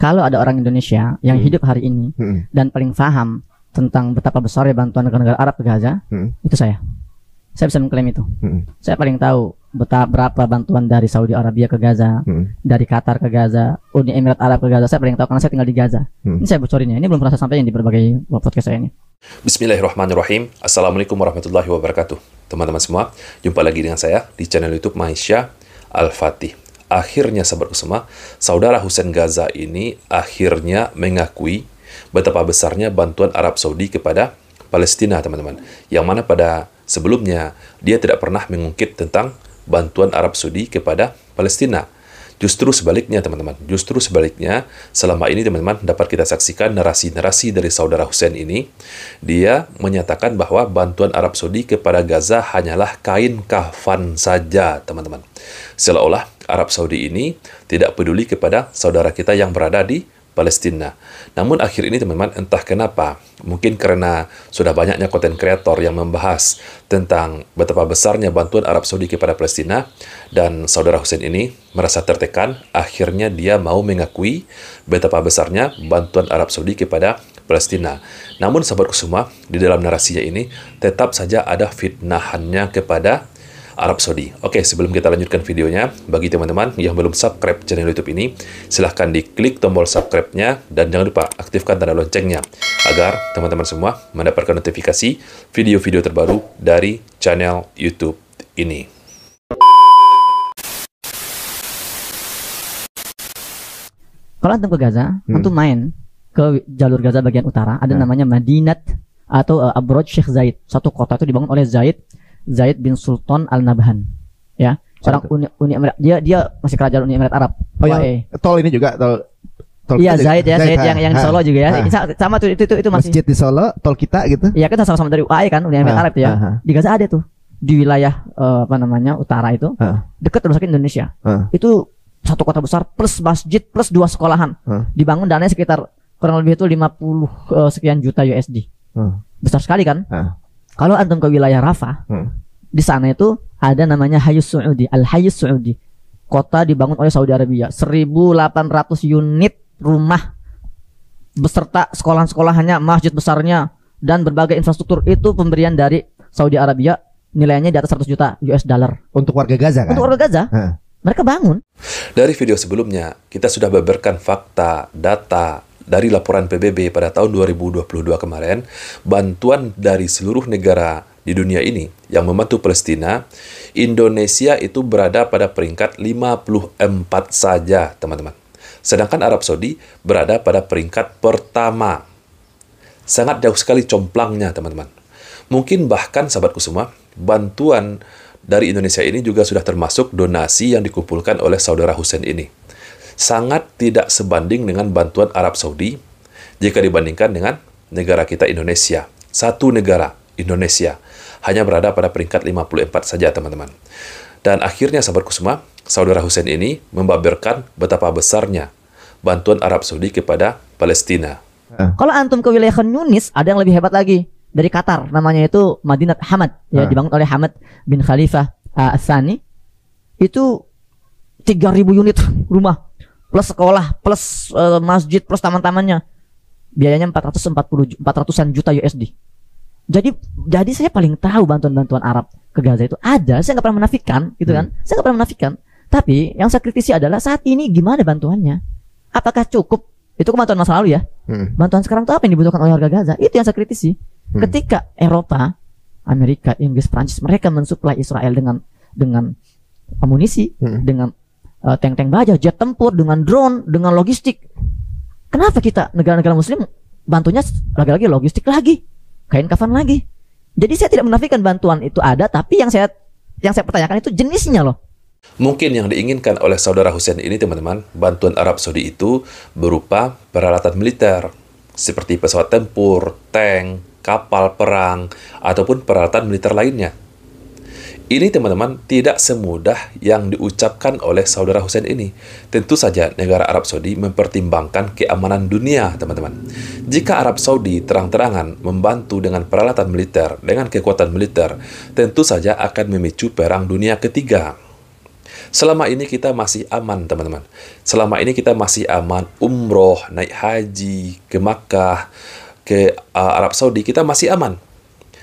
Kalau ada orang Indonesia yang hidup hari ini dan paling paham tentang betapa besarnya bantuan negara-negara Arab ke Gaza, itu saya. Saya bisa mengklaim itu. Saya paling tahu berapa bantuan dari Saudi Arabia ke Gaza, dari Qatar ke Gaza, Uni Emirat Arab ke Gaza. Saya paling tahu karena saya tinggal di Gaza. Ini saya bocorinnya. Ini belum pernah saya sampaikan di berbagai podcast saya ini. Bismillahirrahmanirrahim. Assalamualaikum warahmatullahi wabarakatuh. Teman-teman semua, jumpa lagi dengan saya di channel YouTube Maisha Al-Fatih. Akhirnya sahabatku semua, saudara Hussein Gaza ini akhirnya mengakui betapa besarnya bantuan Arab Saudi kepada Palestina, teman-teman. Yang mana pada sebelumnya dia tidak pernah mengungkit tentang bantuan Arab Saudi kepada Palestina. Justru sebaliknya, teman-teman. Justru sebaliknya, selama ini, teman-teman, dapat kita saksikan narasi-narasi dari saudara Hussein ini. Dia menyatakan bahwa bantuan Arab Saudi kepada Gaza hanyalah kain kafan saja, teman-teman. Seolah-olah Arab Saudi ini tidak peduli kepada saudara kita yang berada di Palestina. Namun akhir ini, teman-teman, entah kenapa, mungkin karena sudah banyaknya konten kreator yang membahas tentang betapa besarnya bantuan Arab Saudi kepada Palestina, dan saudara Hussein ini merasa tertekan, akhirnya dia mau mengakui betapa besarnya bantuan Arab Saudi kepada Palestina. Namun sahabatku semua, di dalam narasinya ini tetap saja ada fitnahannya kepada Arab Saudi. Oke, sebelum kita lanjutkan videonya, bagi teman-teman yang belum subscribe channel YouTube ini, silahkan diklik tombol subscribe-nya dan jangan lupa aktifkan tanda loncengnya agar teman-teman semua mendapatkan notifikasi video-video terbaru dari channel YouTube ini. Kalau antum ke Gaza, antum main ke jalur Gaza bagian utara, ada namanya Madinat atau Abroj Sheikh Zayed. Satu kota itu dibangun oleh Zayed bin Sultan Al-Nabhan, ya, orang Uni Emirat, dia masih kerajaan Uni Emirat Arab. Oh, yang tol ini juga tol iya, Zayed yang di Solo juga ya. Sama tuh itu masih masjid di Solo, tol kita gitu. Iya, kita sama-sama dari UAE kan, Uni Emirat Arab ya. Di Gaza ada tuh, di wilayah utara itu, dekat rumah sakit Indonesia. Itu satu kota besar plus masjid plus 2 sekolahan. Dibangun dananya sekitar kurang lebih itu 50 sekian juta USD. Besar sekali kan? Kalau antum ke wilayah Rafah, di sana itu ada namanya Hayus Saudi, Al-Hayus Saudi. Kota dibangun oleh Saudi Arabia, 1.800 unit rumah beserta sekolah-sekolahannya, masjid besarnya, dan berbagai infrastruktur. Itu pemberian dari Saudi Arabia, nilainya di atas 100 juta US dollar. Untuk warga Gaza kan? Untuk warga Gaza. Mereka bangun. Dari video sebelumnya, kita sudah beberkan fakta, data, dari laporan PBB pada tahun 2022 kemarin, bantuan dari seluruh negara di dunia ini yang membantu Palestina, Indonesia itu berada pada peringkat 54 saja, teman-teman. Sedangkan Arab Saudi berada pada peringkat pertama. Sangat jauh sekali complangnya, teman-teman. Mungkin bahkan, sahabatku semua, bantuan dari Indonesia ini juga sudah termasuk donasi yang dikumpulkan oleh saudara Hussein ini. Sangat tidak sebanding dengan bantuan Arab Saudi jika dibandingkan dengan negara kita Indonesia. Satu negara, Indonesia, hanya berada pada peringkat 54 saja, teman-teman. Dan akhirnya, sahabatku semua, saudara Hussein ini membaberkan betapa besarnya bantuan Arab Saudi kepada Palestina. Kalau antum ke wilayah Khan Yunis, ada yang lebih hebat lagi. Dari Qatar, namanya itu Madinat Hamad, ya, dibangun oleh Hamad bin Khalifah Al-Thani. Itu 3.000 unit rumah, plus sekolah, plus masjid, plus taman-tamannya. Biayanya 400-an juta USD. Jadi saya paling tahu bantuan-bantuan Arab ke Gaza itu ada. Saya nggak pernah menafikan, gitu kan? Saya nggak pernah menafikan. Tapi yang saya kritisi adalah saat ini gimana bantuannya? Apakah cukup? Itu bantuan masa lalu ya. Bantuan sekarang itu apa yang dibutuhkan oleh warga Gaza? Itu yang saya kritisi. Ketika Eropa, Amerika, Inggris, Prancis, mereka mensuplai Israel dengan amunisi, dengan tank-tank baja, jet tempur, dengan drone, dengan logistik. Kenapa kita negara-negara Muslim bantunya lagi-lagi logistik lagi, kain kafan lagi? Jadi saya tidak menafikan bantuan itu ada, tapi yang saya pertanyakan itu jenisnya loh. Mungkin yang diinginkan oleh saudara Hussein ini, teman-teman, bantuan Arab Saudi itu berupa peralatan militer seperti pesawat tempur, tank, kapal perang, ataupun peralatan militer lainnya. Ini, teman-teman, tidak semudah yang diucapkan oleh saudara Hussein ini. Tentu saja negara Arab Saudi mempertimbangkan keamanan dunia, teman-teman. Jika Arab Saudi terang-terangan membantu dengan peralatan militer, dengan kekuatan militer, tentu saja akan memicu perang dunia ketiga. Selama ini kita masih aman, teman-teman. Selama ini kita masih aman umroh, naik haji, ke Makkah, ke Arab Saudi, kita masih aman.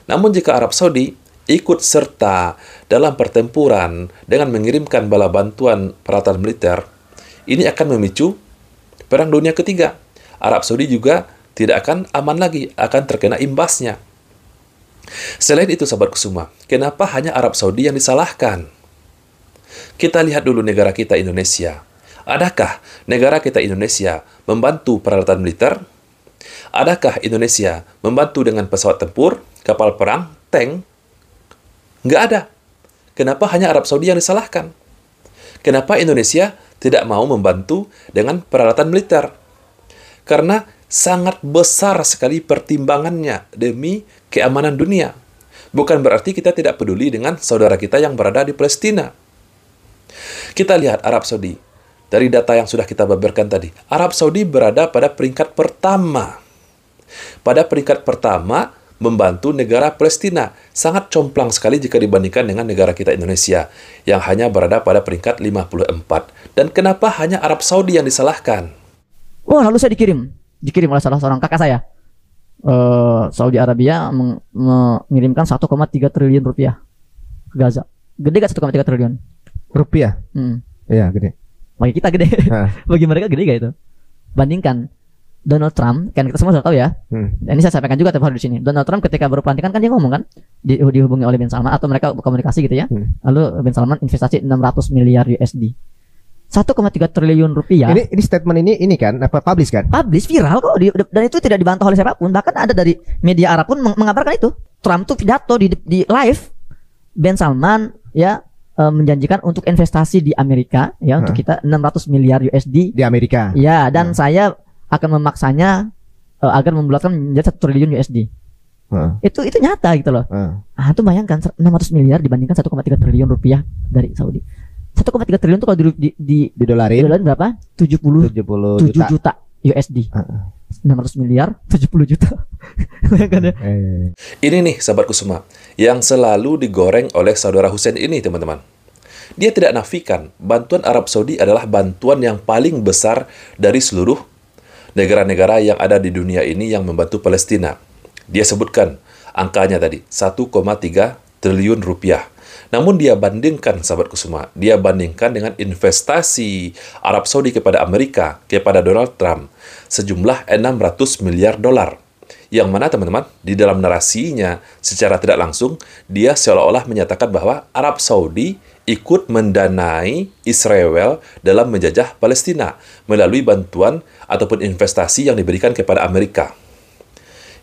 Namun jika Arab Saudi ikut serta dalam pertempuran dengan mengirimkan bala bantuan peralatan militer, ini akan memicu Perang Dunia Ketiga. Arab Saudi juga tidak akan aman lagi, akan terkena imbasnya. Selain itu, sahabatku semua, kenapa hanya Arab Saudi yang disalahkan? Kita lihat dulu negara kita Indonesia. Adakah negara kita Indonesia membantu peralatan militer? Adakah Indonesia membantu dengan pesawat tempur, kapal perang, tank? Nggak ada. Kenapa hanya Arab Saudi yang disalahkan? Kenapa Indonesia tidak mau membantu dengan peralatan militer? Karena sangat besar sekali pertimbangannya demi keamanan dunia. Bukan berarti kita tidak peduli dengan saudara kita yang berada di Palestina. Kita lihat Arab Saudi. Dari data yang sudah kita beberkan tadi, Arab Saudi berada pada peringkat pertama. Pada peringkat pertama, membantu negara Palestina. Sangat complang sekali jika dibandingkan dengan negara kita Indonesia, yang hanya berada pada peringkat 54. Dan kenapa hanya Arab Saudi yang disalahkan? Oh, lalu saya dikirim oleh salah seorang kakak saya. Saudi Arabia mengirimkan 1,3 triliun rupiah ke Gaza. Gede gak 1,3 triliun? Rupiah? Iya, gede. Bagi kita gede. Bagi mereka gede gak itu? Bandingkan Donald Trump, kan kita semua sudah tahu ya. Ini saya sampaikan juga tiap hari di sini. Donald Trump ketika baru pelantikan kan dia ngomong kan, dihubungi oleh Ben Salman atau mereka komunikasi gitu ya. Lalu Ben Salman investasi 600 miliar USD. 1,3 triliun rupiah. Ini statement ini kan apa publish kan? Publish viral kok dan itu tidak dibantah oleh siapapun. Bahkan ada dari media Arab pun mengabarkan itu. Trump tuh pidato di live, Ben Salman ya menjanjikan untuk investasi di Amerika ya untuk kita 600 miliar USD di Amerika. Ya, dan saya akan memaksanya agar membulatkan menjadi 1 triliun USD. Itu nyata gitu loh. Itu bayangkan 600 miliar dibandingkan 1,3 triliun rupiah dari Saudi. 1,3 triliun itu kalau di dolarin berapa? 77 juta USD. 600 miliar 70 juta. Bayangkan ya. Ini nih sahabatku semua yang selalu digoreng oleh saudara Hussein ini, teman-teman. Dia tidak nafikan bantuan Arab Saudi adalah bantuan yang paling besar dari seluruh negara-negara yang ada di dunia ini yang membantu Palestina. Dia sebutkan angkanya tadi 1,3 triliun rupiah. Namun dia bandingkan, sahabatku semua, dia bandingkan dengan investasi Arab Saudi kepada Amerika, kepada Donald Trump, sejumlah 600 miliar dolar. Yang mana, teman-teman, di dalam narasinya, secara tidak langsung, dia seolah-olah menyatakan bahwa Arab Saudi ikut mendanai Israel dalam menjajah Palestina melalui bantuan ataupun investasi yang diberikan kepada Amerika.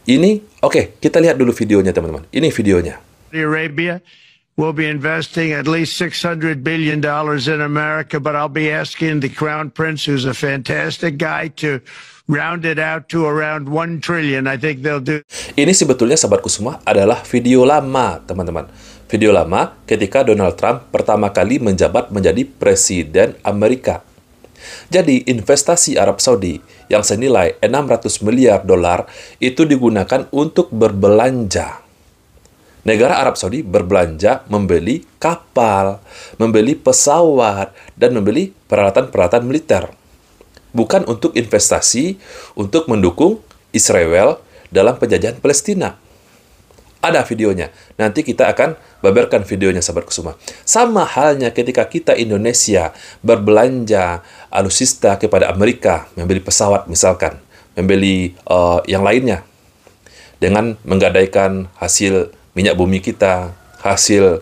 Ini, oke, kita lihat dulu videonya, teman-teman. Ini videonya. Arabia will be investing at least $600 billion in America, but I'll be asking the Crown Prince, who's a fantastic guy, to round it out to around 1 trillion. I think they'll do. Ini sebetulnya, sahabatku semua, adalah video lama, teman-teman. Video lama ketika Donald Trump pertama kali menjabat menjadi Presiden Amerika. Jadi, investasi Arab Saudi yang senilai 600 miliar dolar itu digunakan untuk berbelanja. Negara Arab Saudi berbelanja membeli kapal, membeli pesawat, dan membeli peralatan-peralatan militer. Bukan untuk investasi untuk mendukung Israel dalam penjajahan Palestina. Ada videonya. Nanti kita akan beberkan videonya, sahabatku semua. Sama halnya ketika kita Indonesia berbelanja alutsista kepada Amerika, membeli pesawat misalkan, membeli yang lainnya, dengan menggadaikan hasil minyak bumi kita, hasil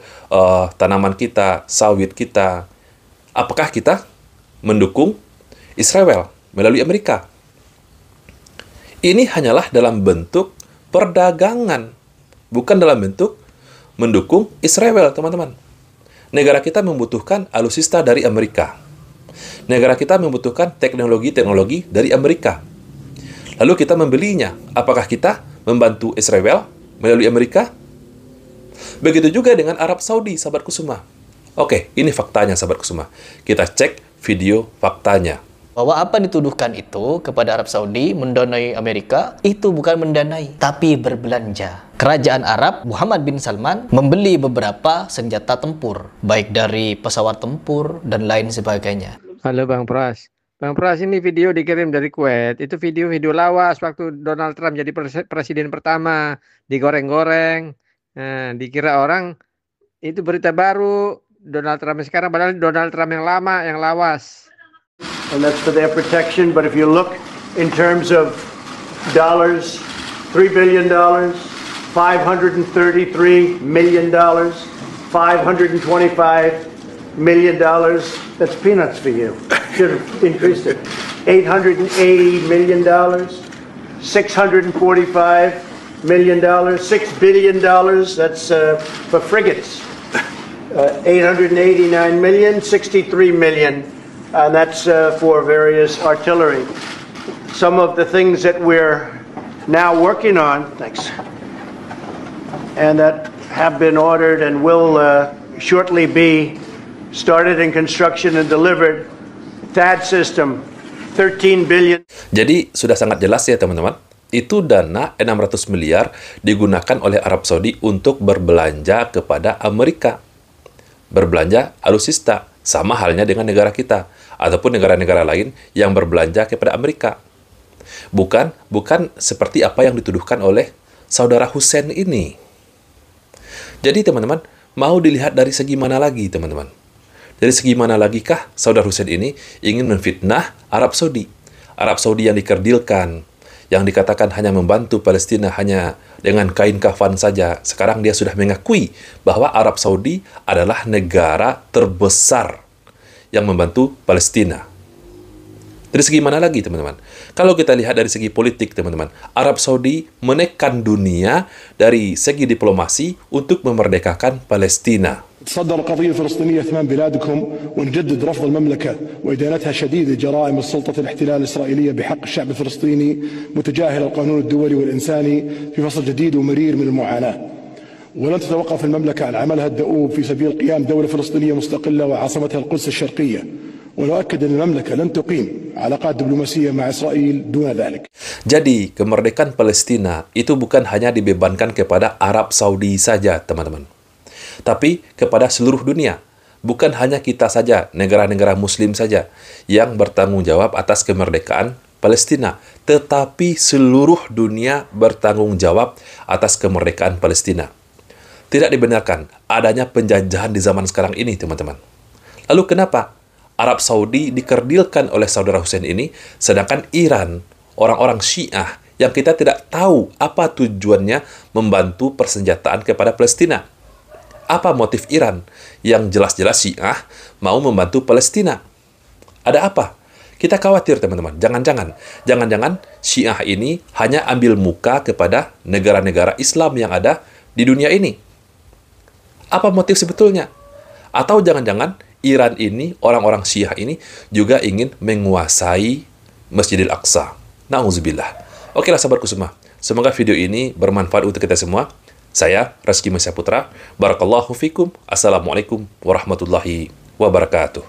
tanaman kita, sawit kita. Apakah kita mendukung Israel melalui Amerika? Ini hanyalah dalam bentuk perdagangan, bukan dalam bentuk mendukung Israel, teman-teman. Negara kita membutuhkan alutsista dari Amerika. Negara kita membutuhkan teknologi-teknologi dari Amerika. Lalu kita membelinya. Apakah kita membantu Israel melalui Amerika? Begitu juga dengan Arab Saudi, sahabatku semua. Oke, ini faktanya, sahabatku semua. Kita cek video faktanya. Bahwa apa yang dituduhkan itu kepada Arab Saudi mendanai Amerika, itu bukan mendanai, tapi berbelanja. Kerajaan Arab Muhammad bin Salman membeli beberapa senjata tempur, baik dari pesawat tempur dan lain sebagainya. Halo Bang Pras. Bang Pras, ini video dikirim dari Kuwait. Itu video lawas waktu Donald Trump jadi presiden pertama. Digoreng-goreng. Nah, dikira orang itu berita baru. Donald Trump sekarang, padahal Donald Trump yang lama, yang lawas. And that's for their protection. But if you look in terms of dollars, $3 billion, $533 million, $525 million. That's peanuts for you. Should have increased it. $880 million, $645 million, $6 billion. That's for frigates. 889 million, 63 million, and that's for various artillery. Some of the things that we're now working on, thanks, and that have been ordered and will shortly be started in construction and delivered. THAAD system, 13 billion. Jadi sudah sangat jelas ya teman-teman. Itu dana 600 miliar digunakan oleh Arab Saudi untuk berbelanja kepada Amerika. Berbelanja alutsista, sama halnya dengan negara kita ataupun negara-negara lain yang berbelanja kepada Amerika. Bukan seperti apa yang dituduhkan oleh saudara Hussein ini. Jadi teman-teman, mau dilihat dari segi mana lagi teman-teman? Dari segi mana lagi kah saudara Hussein ini ingin memfitnah Arab Saudi? Arab Saudi yang dikerdilkan, yang dikatakan hanya membantu Palestina hanya dengan kain kafan saja. Sekarang dia sudah mengakui bahwa Arab Saudi adalah negara terbesar yang membantu Palestina. Dari segi mana lagi, teman-teman? Kalau kita lihat dari segi politik, teman-teman, Arab Saudi menekan dunia dari segi diplomasi untuk memerdekakan Palestina. تصدر القضية الفلسطينية ثمان بلادكم ونجدد رفض المملكة وإدانتها شديد جرائم السلطة الاحتلال الإسرائيلية بحق الشعب الفلسطيني متجاهل القانون الدولي والإنساني في فصل جديد ومرير من المعاناة. ولن تتوقف المملكة عن عملها الدؤوب في سبيل قيام دولة فلسطينية مستقلة وعاصمتها القدس الشرقية. ونؤكد أن المملكة لن تقيم علاقات دبلوماسية مع إسرائيل دون ذلك. Jadi, kemerdekaan Palestina itu bukan hanya dibebankan kepada Arab Saudi saja, teman-teman. Tapi kepada seluruh dunia. Bukan hanya kita saja, negara-negara muslim saja, yang bertanggung jawab atas kemerdekaan Palestina. Tetapi seluruh dunia bertanggung jawab atas kemerdekaan Palestina. Tidak dibenarkan adanya penjajahan di zaman sekarang ini, teman-teman. Lalu kenapa Arab Saudi dikerdilkan oleh saudara Hussein ini, sedangkan Iran, orang-orang Syiah, yang kita tidak tahu apa tujuannya membantu persenjataan kepada Palestina? Apa motif Iran yang jelas-jelas Syiah mau membantu Palestina? Ada apa? Kita khawatir, teman-teman. Jangan-jangan Syiah ini hanya ambil muka kepada negara-negara Islam yang ada di dunia ini. Apa motif sebetulnya? Atau jangan-jangan Iran ini, orang-orang Syiah ini juga ingin menguasai Masjidil Aqsa. Na'udzubillah. Oke lah sahabatku semua. Semoga video ini bermanfaat untuk kita semua. Saya Reski Masya Putra. Barakallahu fikum. Assalamualaikum warahmatullahi wabarakatuh.